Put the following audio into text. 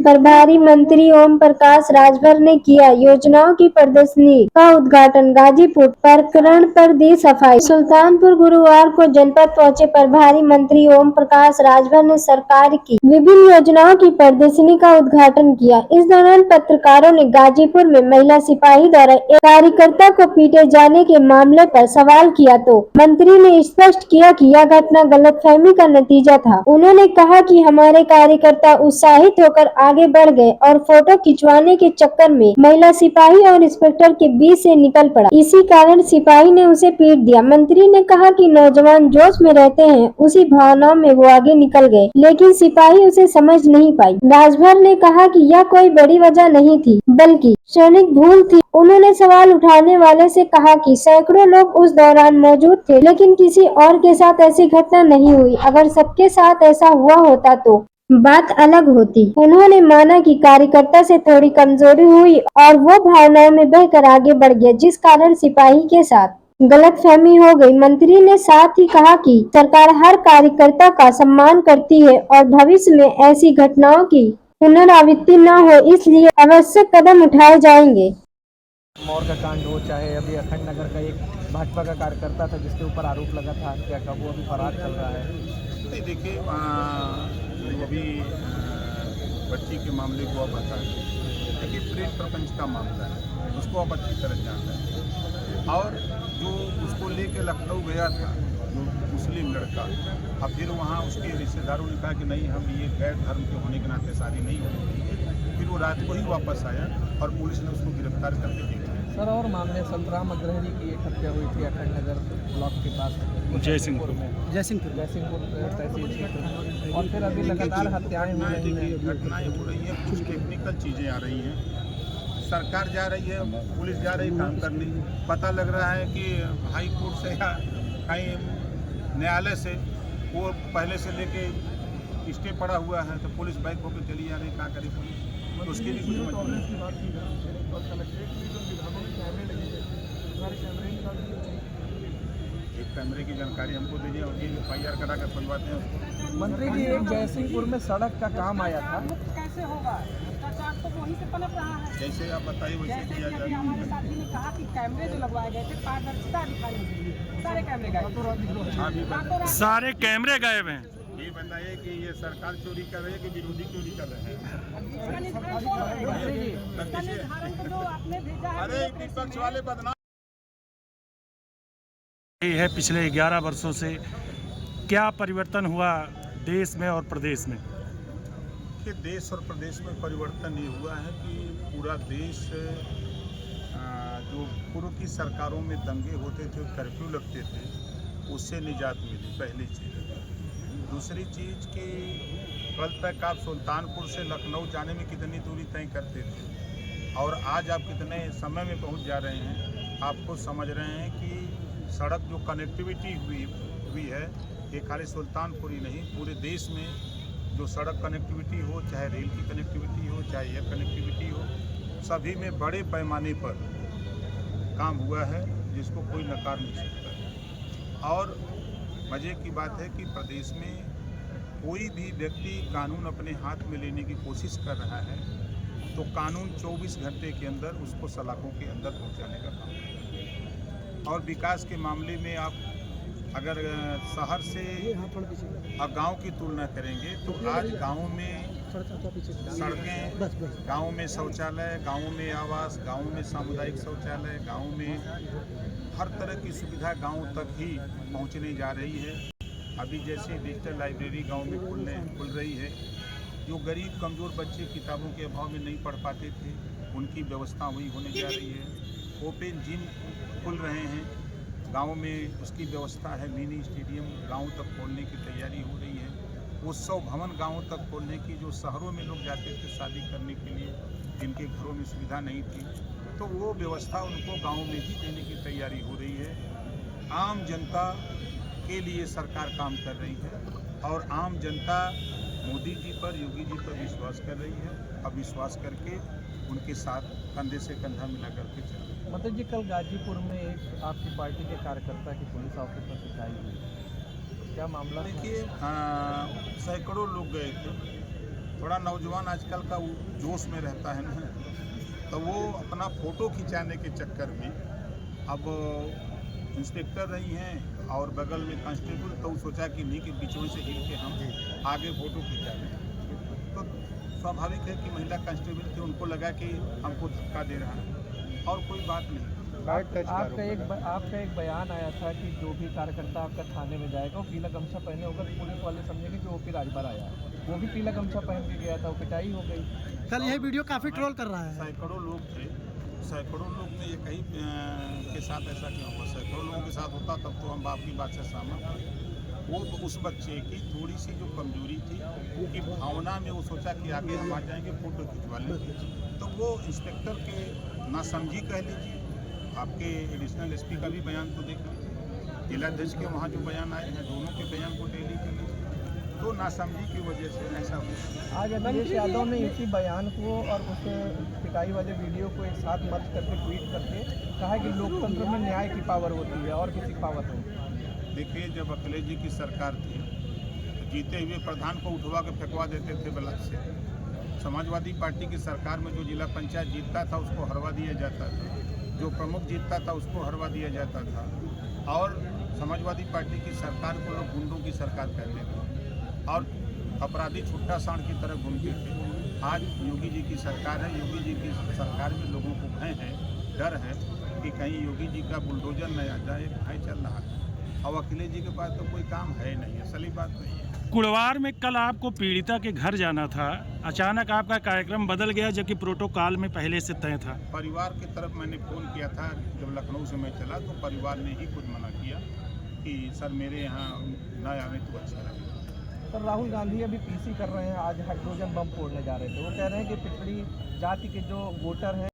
प्रभारी मंत्री ओम प्रकाश राजभर ने किया योजनाओं की प्रदर्शनी का उद्घाटन। गाजीपुर प्रकरण पर दी सफाई। सुल्तानपुर गुरुवार को जनपद पहुंचे प्रभारी मंत्री ओम प्रकाश राजभर ने सरकार की विभिन्न योजनाओं की प्रदर्शनी का उद्घाटन किया। इस दौरान पत्रकारों ने गाजीपुर में महिला सिपाही द्वारा एक कार्यकर्ता को पीटे जाने के मामले पर सवाल किया तो मंत्री ने स्पष्ट किया कि यह घटना गलतफहमी का नतीजा था। उन्होंने कहा कि हमारे कार्यकर्ता उत्साहित होकर आगे बढ़ गए और फोटो खिंचवाने के चक्कर में महिला सिपाही और इंस्पेक्टर के बीच से निकल पड़ा। इसी कारण सिपाही ने उसे पीट दिया। मंत्री ने कहा कि नौजवान जोश में रहते हैं, उसी भावनाओं में वो आगे निकल गए, लेकिन सिपाही उसे समझ नहीं पाई। राजभर ने कहा कि यह कोई बड़ी वजह नहीं थी, बल्कि क्षणिक भूल थी। उन्होंने सवाल उठाने वाले से कहा कि सैकड़ों लोग उस दौरान मौजूद थे, लेकिन किसी और के साथ ऐसी घटना नहीं हुई। अगर सबके साथ ऐसा हुआ होता तो बात अलग होती। उन्होंने माना कि कार्यकर्ता से थोड़ी कमजोरी हुई और वो भावनाओं में बहकर आगे बढ़ गया, जिस कारण सिपाही के साथ गलतफहमी हो गई। मंत्री ने साथ ही कहा कि सरकार हर कार्यकर्ता का सम्मान करती है और भविष्य में ऐसी घटनाओं की पुनरावृत्ति न हो, इसलिए आवश्यक कदम उठाए जाएंगे। मौर का कांड हो, चाहे अभी अखंड नगर का एक भाजपा का कार्यकर्ता था जिसके ऊपर आरोप लगा था हत्या का, वो अभी फरार चल रहा है। नहीं, देखिए जो अभी बच्ची के मामले को आप बता रहे हैं, देखिए प्रेम प्रपंच का मामला है, उसको आप अच्छी तरह जानते हैं। और जो उसको लेके लखनऊ गया था जो मुस्लिम लड़का, अब फिर वहाँ उसके रिश्तेदारों ने कहा कि नहीं, हम ये गैर धर्म के होने के नाते शादी नहीं होती। फिर वो रात को ही वापस आया और पुलिस ने उसको गिरफ्तार करके दे दिया। सर, और मामले संतराम अग्रहरी की एक हत्या हुई थी अखंड नगर ब्लॉक के पास जयसिंहपुर में, जयसिंहपुर तहसील क्षेत्र में, और फिर अभी लगातार हत्याएं हो रही हैं, घटनाएं हो रही हैं, कुछ टेक्निकल चीज़ें आ रही हैं। सरकार जा रही है, पुलिस जा रही है काम करने। पता लग रहा है कि हाई कोर्ट से या कहीं न्यायालय से वो पहले से लेके स्टे पड़ा हुआ है, तो पुलिस बैक होकर चली जा रही है। क्या करें पुलिस, तो उसके लिए कुछ एक कैमरे की जानकारी हमको दीजिए और ये FIR करा कर खुलवाते हैं। मंत्री जी, एक जयसिंहपुर में सड़क का काम आया था, कैसे होगा? भ्रष्टाचार तो वहीं से पनप रहा है। जैसे आप बताइए वैसे किया जैसे कि जाए। हमारे साथी ने कहा कि कैमरे जो लगवाए गए थे पारदर्शिता दिखाने के लिए, सारे कैमरे गायब। सारे कैमरे गायब हैं। ये बताइए कि ये सरकार चोरी कर रही है कि विरोधी चोरी कर रहे हैं? इसका निर्धारण कौन करेगा? इसका निर्धारण तो जो आपने भेजा है। अरे विपक्ष वाले बदनाम ये है पिछले 11 वर्षों से क्या परिवर्तन हुआ देश में और प्रदेश में? कि देश और प्रदेश में परिवर्तन ये हुआ है कि पूरा देश जो पूर्व की सरकारों में दंगे होते थे, कर्फ्यू लगते थे, उससे निजात मिली, पहली चीज़। दूसरी चीज़ कि कल तक आप सुल्तानपुर से लखनऊ जाने में कितनी दूरी तय करते थे और आज आप कितने समय में पहुंच जा रहे हैं। आपको समझ रहे हैं कि सड़क जो कनेक्टिविटी हुई है, ये खाली सुल्तानपुर ही नहीं, पूरे देश में जो सड़क कनेक्टिविटी हो, चाहे रेल की कनेक्टिविटी हो, चाहे एयर कनेक्टिविटी हो, सभी में बड़े पैमाने पर काम हुआ है, जिसको कोई नकार नहीं सकता। और मज़े की बात है कि प्रदेश में कोई भी व्यक्ति कानून अपने हाथ में लेने की कोशिश कर रहा है तो कानून 24 घंटे के अंदर उसको सलाखों के अंदर पहुंचाने का काम है। और विकास के मामले में आप अगर शहर से और गांव की तुलना करेंगे तो आज गांव में सड़कें, गांव में शौचालय, गांव में आवास, गांव में सामुदायिक शौचालय, गांव में हर तरह की सुविधा गांव तक ही पहुंचने जा रही है। अभी जैसे डिजिटल लाइब्रेरी गांव में खुल रही है, जो गरीब कमज़ोर बच्चे किताबों के अभाव में नहीं पढ़ पाते थे, उनकी व्यवस्था हुई होने जा रही है। ओपन जिम खुल रहे हैं गांव में, उसकी व्यवस्था है। मिनी स्टेडियम गांव तक खोलने की तैयारी हो रही है। उत्सव भवन गांव तक खोलने की, जो शहरों में लोग जाते थे शादी करने के लिए, जिनके घरों में सुविधा नहीं थी, तो वो व्यवस्था उनको गांव में ही देने की तैयारी हो रही है। आम जनता के लिए सरकार काम कर रही है और आम जनता मोदी जी पर, योगी जी पर विश्वास कर रही है। अब विश्वास करके उनके साथ कंधे से कंधा मिला करके चल रही है। मतलब जी, कल गाजीपुर में एक आपकी पार्टी के कार्यकर्ता की पुलिस ऑफिसर से पिटाई हुई, क्या मामला? देखिए, सैकड़ों लोग गए थे, बड़ा नौजवान आजकल का वो जोश में रहता है ना, तो वो अपना फ़ोटो खिंचाने के चक्कर में अब इंस्पेक्टर नहीं हैं और बगल में कांस्टेबल, तो सोचा कि नहीं कि बीचों से हिल के हम आगे फ़ोटो खिंचा लें। तो स्वाभाविक है कि महिला कांस्टेबल थी, उनको लगा कि हमको धक्का दे रहा है और कोई बात नहीं। आपका एक बयान आया था कि जो भी कार्यकर्ता आपका थाने में जाएगा वो पीला गमछा पहने होगा, तो पुलिस वाले समझेंगे कि ओपी राजभर आया है। वो भी पीला गमछा पहन के गया था, वो पिटाई हो गई। कल यह वीडियो काफ़ी ट्रोल कर रहा है। सैकड़ों लोग थे, सैकड़ों लोग में ये कहीं के साथ ऐसा क्यों हुआ? सैकड़ों लोगों के साथ होता तब तो हम आपकी बात से सहमत हैं। वो तो उस बच्चे की थोड़ी सी जो कमजोरी थी कि भावना में वो सोचा कि आगे हम आ जाएंगे, फ़ोटो खिंचवा लेंगे, तो वो इंस्पेक्टर के नासमझी कह लीजिए। आपके एडिशनल एसपी का भी बयान तो देख लीजिए, जिलाध्यक्ष के वहाँ जो बयान आए हैं दोनों के बयान को टैली कर लीजिए, तो नासमझी की वजह से ऐसा हुआ। आज अखिलेश यादव ने इसी बयान को और उस पिटाई वाले वीडियो को एक साथ मर्ज करके ट्वीट करके कहा कि लोकतंत्र में न्याय की पावर होती है और किसी की पावर नहीं। देखिए, जब अखिलेश जी की सरकार थी तो जीते हुए प्रधान को उठवा के फेंकवा देते थे ब्लॉक से। समाजवादी पार्टी की सरकार में जो जिला पंचायत जीतता था उसको हरवा दिया जाता था, जो प्रमुख जीतता था उसको हरवा दिया जाता था, और समाजवादी पार्टी की सरकार को लोग गुंडों की सरकार कहते थे और अपराधी छुट्टा सांड की तरह घूमते थे। आज योगी जी की सरकार है, योगी जी की सरकार में लोगों को भय है, डर है कि कहीं योगी जी का बुलडोजर न आ जाए, भय चल रहा है। और अखिलेश जी के पास तो कोई काम है नहीं, असली बात नहीं है। कुड़वार में कल आपको पीड़िता के घर जाना था, अचानक आपका कार्यक्रम बदल गया जबकि प्रोटोकॉल में पहले से तय था। परिवार की तरफ मैंने फ़ोन किया था, जब लखनऊ से मैं चला तो परिवार ने ही कुछ मना किया कि सर मेरे यहाँ न आवे तो अच्छा लगेगा। सर, राहुल गांधी अभी पीसी कर रहे हैं, आज हाइड्रोजन बम फोड़ने जा रहे थे। वो कह रहे हैं कि पिछड़ी जाति के जो वोटर हैं